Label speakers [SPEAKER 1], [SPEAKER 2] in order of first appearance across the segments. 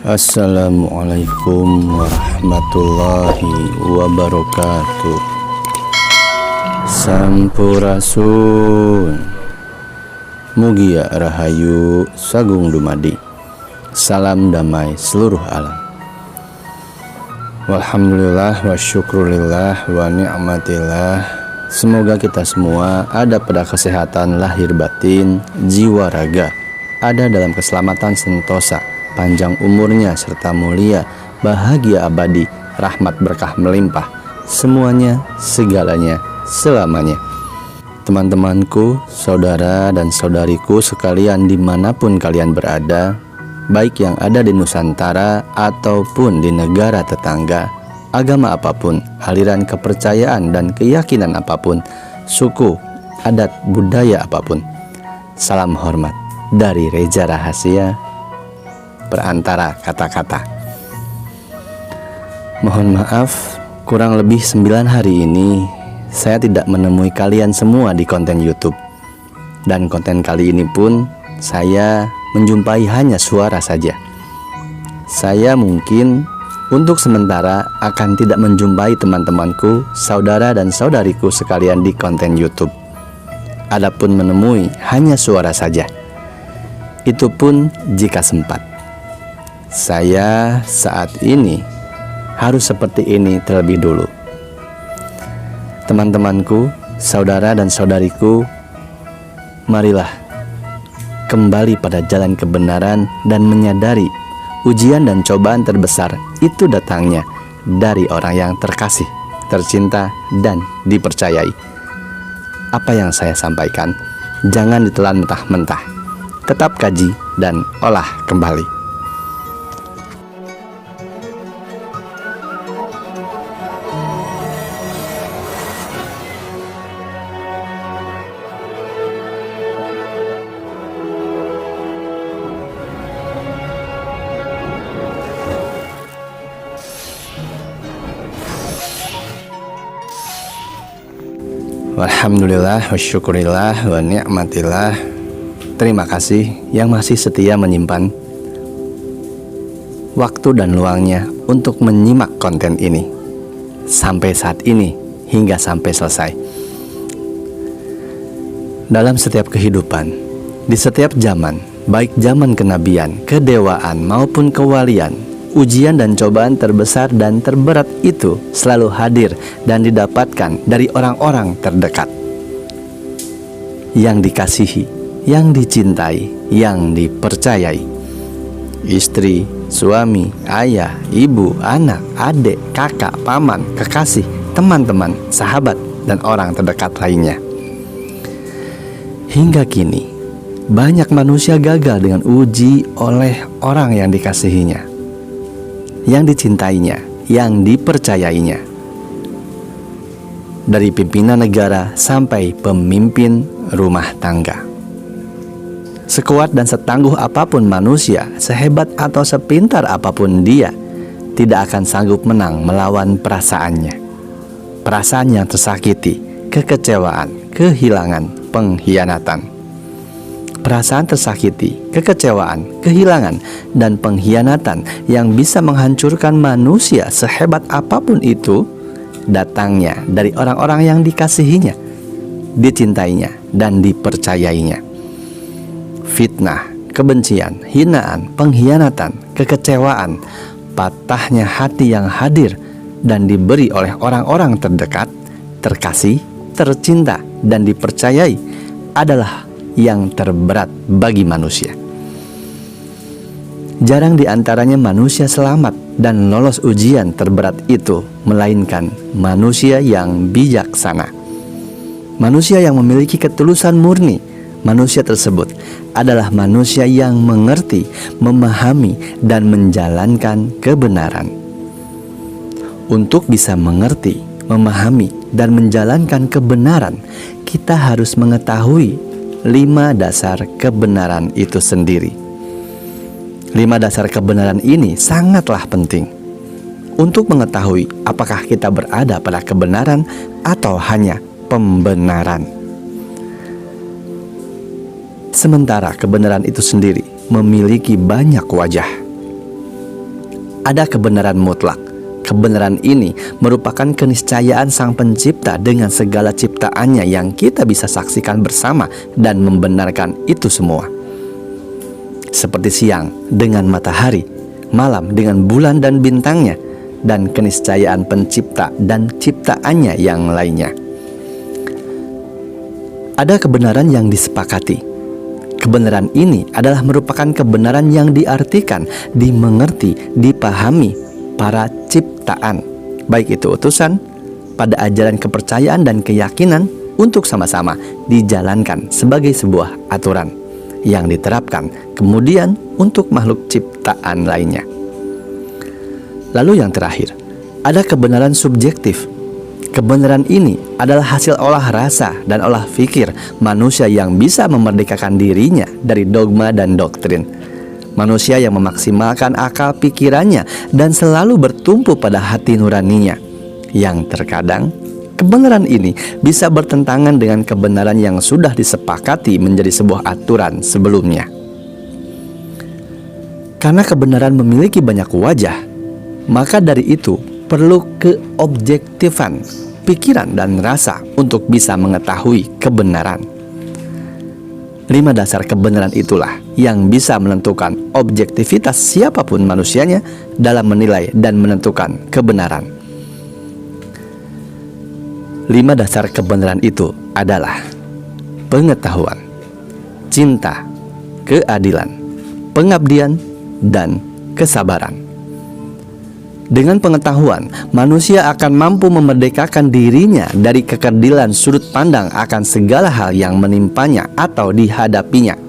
[SPEAKER 1] Assalamualaikum warahmatullahi wabarakatuh. Sampurasun. Mugia rahayu sagung dumadi. Salam damai seluruh alam. Walhamdulillah wa syukurillah wa ni'matillah. Semoga kita semua ada pada kesehatan lahir batin, jiwa raga, ada dalam keselamatan sentosa, panjang umurnya serta mulia, bahagia abadi, rahmat berkah melimpah, semuanya, segalanya, selamanya. Teman-temanku, saudara dan saudariku sekalian dimanapun kalian berada, baik yang ada di Nusantara ataupun di negara tetangga, agama apapun, aliran kepercayaan dan keyakinan apapun, suku, adat, budaya apapun, salam hormat dari Reza Rahasia, perantara kata-kata. Mohon maaf, kurang lebih 9 hari ini saya tidak menemui kalian semua di konten YouTube. Dan konten kali ini pun saya menjumpai hanya suara saja. Saya mungkin untuk sementara akan tidak menjumpai teman-temanku, saudara dan saudariku sekalian di konten YouTube. Adapun menemui hanya suara saja. Itu pun jika sempat. Saya saat ini harus seperti ini terlebih dulu. Teman-temanku, saudara dan saudariku, marilah kembali pada jalan kebenaran dan menyadari ujian dan cobaan terbesar itu datangnya dari orang yang terkasih, tercinta, dan dipercayai. Apa yang saya sampaikan jangan ditelan mentah-mentah. Tetap kaji dan olah kembali. Alhamdulillah wa syukurillah wa ni'matillah. Terima kasih yang masih setia menyimpan waktu dan luangnya untuk menyimak konten ini sampai saat ini hingga sampai selesai. Dalam setiap kehidupan, di setiap zaman, baik zaman kenabian, kedewaan maupun kewalian, ujian dan cobaan terbesar dan terberat itu selalu hadir dan didapatkan dari orang-orang terdekat, yang dikasihi, yang dicintai, yang dipercayai. Istri, suami, ayah, ibu, anak, adik, kakak, paman, kekasih, teman-teman, sahabat, dan orang terdekat lainnya. Hingga kini, banyak manusia gagal dengan uji oleh orang yang dikasihinya, yang dicintainya, yang dipercayainya. Dari pimpinan negara sampai pemimpin rumah tangga. Sekuat dan setangguh apapun manusia, sehebat atau sepintar apapun dia, tidak akan sanggup menang melawan perasaannya. Perasaan yang tersakiti, kekecewaan, kehilangan, pengkhianatan. Perasaan tersakiti, kekecewaan, kehilangan, dan pengkhianatan yang bisa menghancurkan manusia sehebat apapun itu datangnya dari orang-orang yang dikasihinya, dicintainya, dan dipercayainya. Fitnah, kebencian, hinaan, pengkhianatan, kekecewaan, patahnya hati yang hadir dan diberi oleh orang-orang terdekat, terkasih, tercinta, dan dipercayai adalah yang terberat bagi manusia. Jarang di antaranya manusia selamat dan lolos ujian terberat itu, melainkan manusia yang bijaksana. Manusia yang memiliki ketulusan murni. Manusia tersebut adalah manusia yang mengerti, memahami, dan menjalankan kebenaran. Untuk bisa mengerti, memahami, dan menjalankan kebenaran, kita harus mengetahui 5 dasar kebenaran itu sendiri. 5 dasar kebenaran ini sangatlah penting untuk mengetahui apakah kita berada pada kebenaran atau hanya pembenaran. Sementara kebenaran itu sendiri memiliki banyak wajah, ada kebenaran mutlak. Kebenaran ini merupakan keniscayaan Sang Pencipta dengan segala ciptaannya yang kita bisa saksikan bersama dan membenarkan itu semua. Seperti siang dengan matahari, malam dengan bulan dan bintangnya, dan keniscayaan Pencipta dan ciptaannya yang lainnya. Ada kebenaran yang disepakati. Kebenaran ini adalah merupakan kebenaran yang diartikan, dimengerti, dipahami para ciptaan, baik itu utusan, pada ajaran kepercayaan dan keyakinan untuk sama-sama dijalankan sebagai sebuah aturan yang diterapkan kemudian untuk makhluk ciptaan lainnya. Lalu yang terakhir, ada kebenaran subjektif. Kebenaran ini adalah hasil olah rasa dan olah pikir manusia yang bisa memerdekakan dirinya dari dogma dan doktrin. Manusia yang memaksimalkan akal pikirannya dan selalu bertumpu pada hati nuraninya. Yang terkadang, kebenaran ini bisa bertentangan dengan kebenaran yang sudah disepakati menjadi sebuah aturan sebelumnya. Karena kebenaran memiliki banyak wajah, maka dari itu perlu keobjektifan pikiran dan rasa untuk bisa mengetahui kebenaran. 5 dasar kebenaran itulah yang bisa menentukan objektivitas siapapun manusianya dalam menilai dan menentukan kebenaran. 5 dasar kebenaran itu adalah pengetahuan, cinta, keadilan, pengabdian, dan kesabaran. Dengan pengetahuan, manusia akan mampu memerdekakan dirinya dari kekerdilan sudut pandang akan segala hal yang menimpanya atau dihadapinya.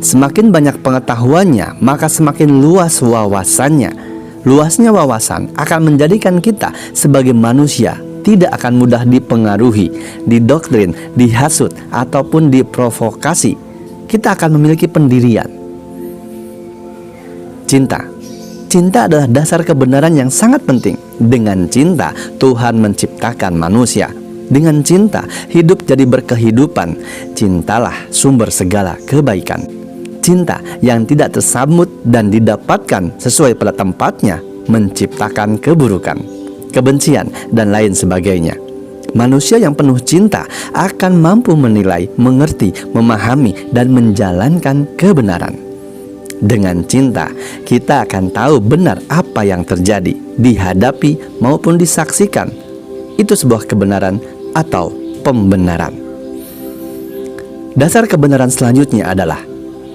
[SPEAKER 1] Semakin banyak pengetahuannya, maka semakin luas wawasannya. Luasnya wawasan akan menjadikan kita sebagai manusia tidak akan mudah dipengaruhi, didoktrin, dihasut, ataupun diprovokasi. Kita akan memiliki pendirian. Cinta adalah dasar kebenaran yang sangat penting. Dengan cinta, Tuhan menciptakan manusia. Dengan cinta, hidup jadi berkehidupan. Cintalah sumber segala kebaikan. Cinta yang tidak tersambut dan didapatkan sesuai pada tempatnya menciptakan keburukan, kebencian, dan lain sebagainya. Manusia yang penuh cinta akan mampu menilai, mengerti, memahami, dan menjalankan kebenaran. Dengan cinta, kita akan tahu benar apa yang terjadi, dihadapi maupun disaksikan. Itu sebuah kebenaran atau pembenaran. Dasar kebenaran selanjutnya adalah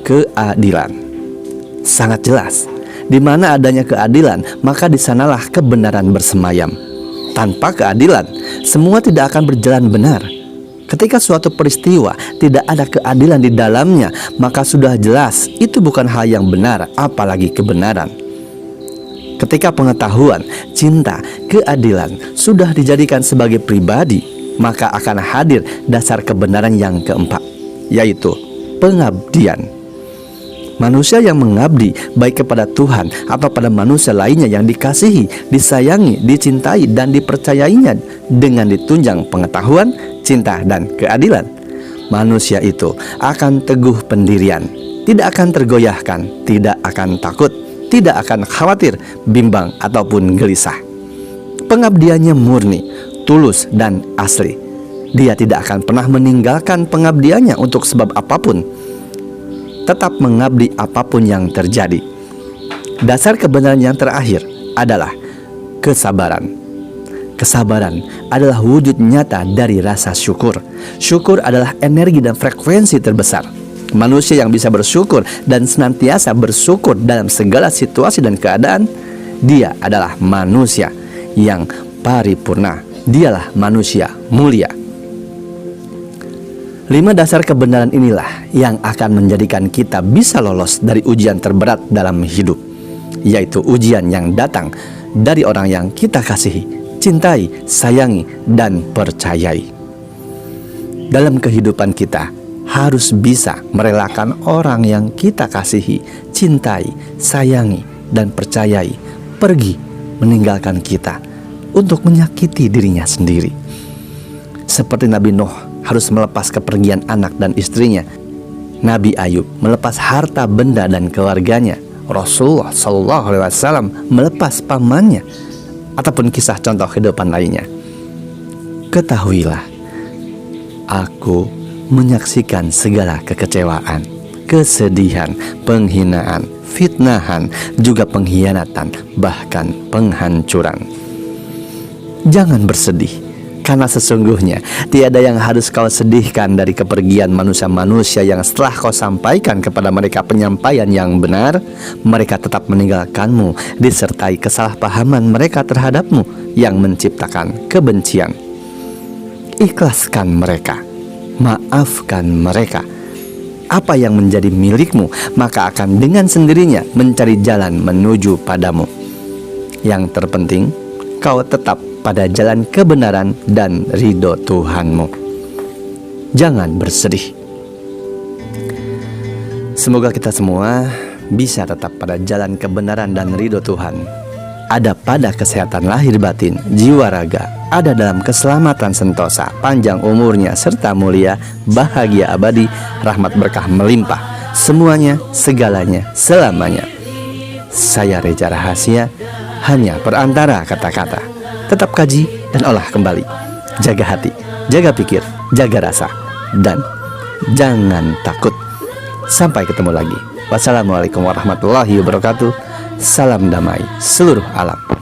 [SPEAKER 1] keadilan. Sangat jelas, di mana adanya keadilan, maka di sanalah kebenaran bersemayam. Tanpa keadilan, semua tidak akan berjalan benar. Ketika suatu peristiwa tidak ada keadilan di dalamnya, maka sudah jelas itu bukan hal yang benar, apalagi kebenaran. Ketika pengetahuan, cinta, keadilan sudah dijadikan sebagai pribadi, maka akan hadir dasar kebenaran yang keempat, yaitu pengabdian. Manusia yang mengabdi baik kepada Tuhan atau pada manusia lainnya yang dikasihi, disayangi, dicintai, dan dipercayainya dengan ditunjang pengetahuan, cinta, dan keadilan, manusia itu akan teguh pendirian, tidak akan tergoyahkan, tidak akan takut, tidak akan khawatir, bimbang, ataupun gelisah. Pengabdiannya murni, tulus, dan asli. Dia tidak akan pernah meninggalkan pengabdiannya untuk sebab apapun, tetap mengabdi apapun yang terjadi. Dasar kebenaran yang terakhir adalah kesabaran. Kesabaran adalah wujud nyata dari rasa syukur. Syukur adalah energi dan frekuensi terbesar. Manusia yang bisa bersyukur dan senantiasa bersyukur dalam segala situasi dan keadaan, dia adalah manusia yang paripurna. Dialah manusia mulia. 5 dasar kebenaran inilah yang akan menjadikan kita bisa lolos dari ujian terberat dalam hidup, yaitu ujian yang datang dari orang yang kita kasihi, cintai, sayangi, dan percayai. Dalam kehidupan kita harus bisa merelakan orang yang kita kasihi, cintai, sayangi, dan percayai pergi meninggalkan kita untuk menyakiti dirinya sendiri. Seperti Nabi Nuh harus melepas kepergian anak dan istrinya, Nabi Ayub melepas harta benda dan keluarganya Rasulullah Shallallahu Alaihi Wasallam melepas pamannya, ataupun kisah contoh kehidupan lainnya. Ketahuilah, aku menyaksikan segala kekecewaan, kesedihan, penghinaan, fitnahan, juga pengkhianatan, bahkan penghancuran. Jangan bersedih, karena sesungguhnya tiada yang harus kau sedihkan dari kepergian manusia-manusia yang setelah kau sampaikan kepada mereka penyampaian yang benar, mereka tetap meninggalkanmu disertai kesalahpahaman mereka terhadapmu yang menciptakan kebencian. Ikhlaskan mereka, maafkan mereka. Apa yang menjadi milikmu maka akan dengan sendirinya mencari jalan menuju padamu. Yang terpenting, kau tetap pada jalan kebenaran dan ridho Tuhanmu. Jangan bersedih. Semoga kita semua bisa tetap pada jalan kebenaran dan ridho Tuhan. Ada pada kesehatan lahir batin, jiwa raga, ada dalam keselamatan sentosa, panjang umurnya serta mulia, bahagia abadi, rahmat berkah melimpah, semuanya, segalanya, selamanya. Saya Reza Rahasia, hanya perantara kata-kata. Tetap kaji dan olah kembali. Jaga hati, jaga pikir, jaga rasa, dan jangan takut. Sampai ketemu lagi. Wassalamualaikum warahmatullahi wabarakatuh. Salam damai seluruh alam.